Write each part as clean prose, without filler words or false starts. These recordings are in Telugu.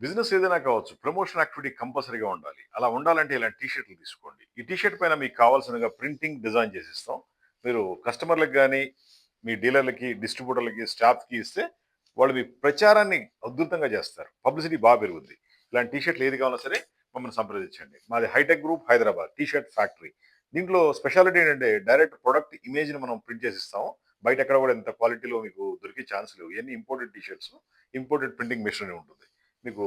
బిజినెస్ ఏదైనా కావచ్చు. ప్రమోషన్ యాక్టివిటీ కంపల్సరీగా ఉండాలి. అలా ఉండాలంటే ఇలాంటి టీ షర్టులు తీసుకోండి. ఈ టీ షర్ట్ పైన మీకు కావాల్సినగా ప్రింటింగ్ డిజైన్ చేసిస్తాం. మీరు కస్టమర్‌లకి గాని, మీ డీలర్‌లకి, డిస్ట్రిబ్యూటర్‌లకి, స్టాఫ్‌కి ఇస్తే వాళ్ళు మీ ప్రచారాన్ని అద్భుతంగా చేస్తారు. పబ్లిసిటీ పెరుగుద్ది. ఇలాంటి టీ షర్టులు ఏది కావాలన్నా సరే మమ్మల్ని సంప్రదించండి. మాది hi tech group Hyderabad T shirt factory. దీంట్లో స్పెషాలిటీ ఏంటంటే డైరెక్ట్ ప్రొడక్ట్ ఇమేజ్‌ని మనం ప్రింట్ చేసి ఇస్తాం. బయట ఎక్కడ కూడా ఇంత క్వాలిటీలో మీకు దొరికే ఛాన్స్ లేవు. ఇయన్నీ imported T shirts. Imported printing machinery ఉంటుంది. మీకు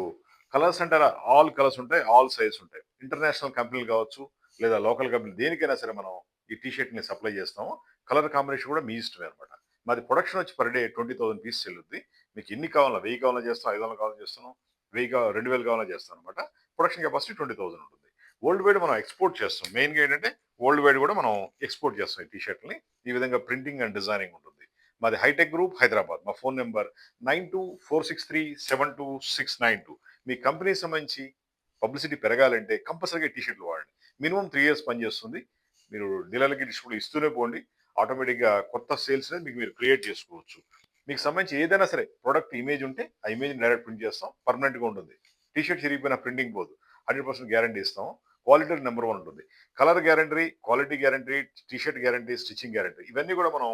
కలర్స్ అంటే ఆల్ కలర్స్ ఉంటాయి. ఆల్ సైజ్ ఉంటాయి. ఇంటర్నేషనల్ కంపెనీలు కావచ్చు, లేదా లోకల్ కంపెనీలు దేనికైనా సరే మనం ఈ టీ షర్ట్‌ని సప్లై చేస్తాము. కలర్ కాంబినేషన్ కూడా మీ ఇష్టమే అన్నమాట. మాది ప్రొడక్షన్ వచ్చి పర్ డే 20,000 పీసెస్ చెల్లుద్ది. మీకు ఎన్ని కావాలన్నా 1000 కావాలన్నా చేస్తాం, 500 కావాలన్నా చేస్తున్నాం, 2000 కావాలన్నా చేస్తాం అన్నమాట. ప్రొడక్షన్ కెపాసిటీ 20,000 ఉంటుంది. వరల్డ్ వైడ్ మనం ఎక్స్‌పోర్ట్ చేస్తాం. మెయిన్‌గా ఏంటంటే వరల్డ్ వైడ్ కూడా మనం ఎక్స్‌పోర్ట్ చేస్తాం ఈ టీ షర్ట్‌లని. ఈ విధంగా ప్రింటింగ్ అండ్ డిజైనింగ్ ఉంటుంది. మాది హైటెక్ గ్రూప్ హైదరాబాద్. మా ఫోన్ నంబర్ 9246372692. మీ కంపెనీకి సంబంధించి పబ్లిసిటీ పెరగాలంటే కంపల్సరీగా టీ షర్ట్లు వాడండి. మినిమమ్ 3 ఇయర్స్ పనిచేస్తుంది. మీరు డీలర్‌లకి డిస్ట్రిబ్యూటర్ ఇస్తూనే పోండి. ఆటోమేటిక్‌గా కొత్త సేల్స్ అనేది మీకు మీరు క్రియేట్ చేసుకోవచ్చు. మీకు సంబంధించి ఏదైనా సరే ప్రొడక్ట్ ఇమేజ్ ఉంటే ఆ ఇమేజ్‌ని డైరెక్ట్ ప్రింట్ చేస్తాం. పర్మనెంట్‌గా ఉంటుంది. టీ షర్ట్ చిరిగిపోయిన ప్రింటింగ్ పోదు. 100% గ్యారంటీ ఇస్తాం. క్వాలిటీ నంబర్ 1 ఉంటుంది. Colour guarantee, quality guarantee, T shirt guarantee, stitching guarantee ఇవన్నీ కూడా మనం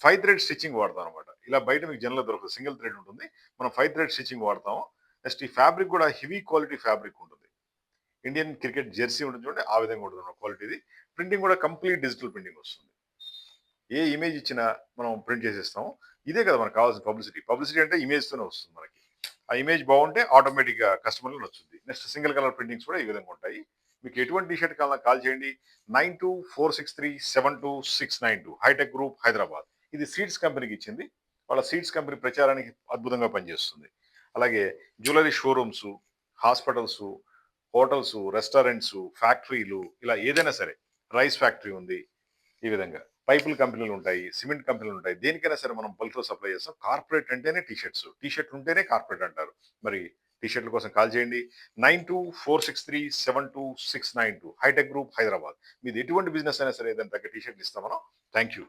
5 థ్రెడ్ స్టిచ్చింగ్ వాడతాం అనమాట. ఇలా బయట మీకు జనరల్‌గా దొరకదు. సింగిల్ థ్రెడ్ ఉంటుంది. మనం 5 థ్రెడ్ స్టిచ్చింగ్ వాడతాం. నెక్స్ట్ ఈ ఫ్యాబ్రిక్ కూడా హెవీ క్వాలిటీ ఫ్యాబ్రిక్ ఉంటుంది. ఇండియన్ క్రికెట్ జెర్సీ ఉంటుంది చూడండి. ఆ విధంగా ఉంటుంది క్వాలిటీది. ప్రింటింగ్ కూడా కంప్లీట్ డిజిటల్ ప్రింటింగ్ వస్తుంది. ఏ ఇమేజ్ ఇచ్చినా మనం ప్రింట్ చేసేస్తాం. ఇదే కదా మనకు కావాల్సిన పబ్లిసిటీ. పబ్లిసిటీ అంటే ఇమేజ్‌తోనే వస్తుంది మనకి. ఆ ఇమేజ్ బాగుంటే ఆటోమేటిక్‌గా కస్టమర్‌లకు నచ్చుద్ది. నెక్స్ట్ సింగిల్ కలర్ ప్రింటింగ్స్ కూడా ఈ విధంగా ఉంటాయి. మీకు ఎటువంటి టీ షర్ట్ కావాలన్నా కాల్ చేయండి. 9246372692 హైటెక్ గ్రూప్ హైదరాబాద్. ఇది సీడ్స్ కంపెనీకి ఇచ్చింది. వాళ్ళ సీడ్స్ కంపెనీ ప్రచారానికి అద్భుతంగా పనిచేస్తుంది. అలాగే jewellery showrooms, hospitals, hotels, restaurants, ఫ్యాక్టరీలు ఇలా ఏదైనా సరే రైస్ ఫ్యాక్టరీ ఉంది. ఈ విధంగా పైపుల కంపెనీలు ఉంటాయి, సిమెంట్ కంపెనీలు ఉంటాయి. దేనికైనా సరే మనం బల్క్‌లో సప్లై చేస్తాం. కార్పొరేట్ అంటేనే టీ షర్ట్స్. టీ షర్ట్ ఉంటేనే కార్పొరేట్ అంటారు. మరి టీ షర్ట్ల కోసం కాల్ చేయండి. 9246372692 హైటెక్ గ్రూప్ హైదరాబాద్. మీది ఎటువంటి బిజినెస్ అయినా సరే దానికి తగ్గ టీ షర్ట్‌లు ఇస్తాం మనం. Thank you.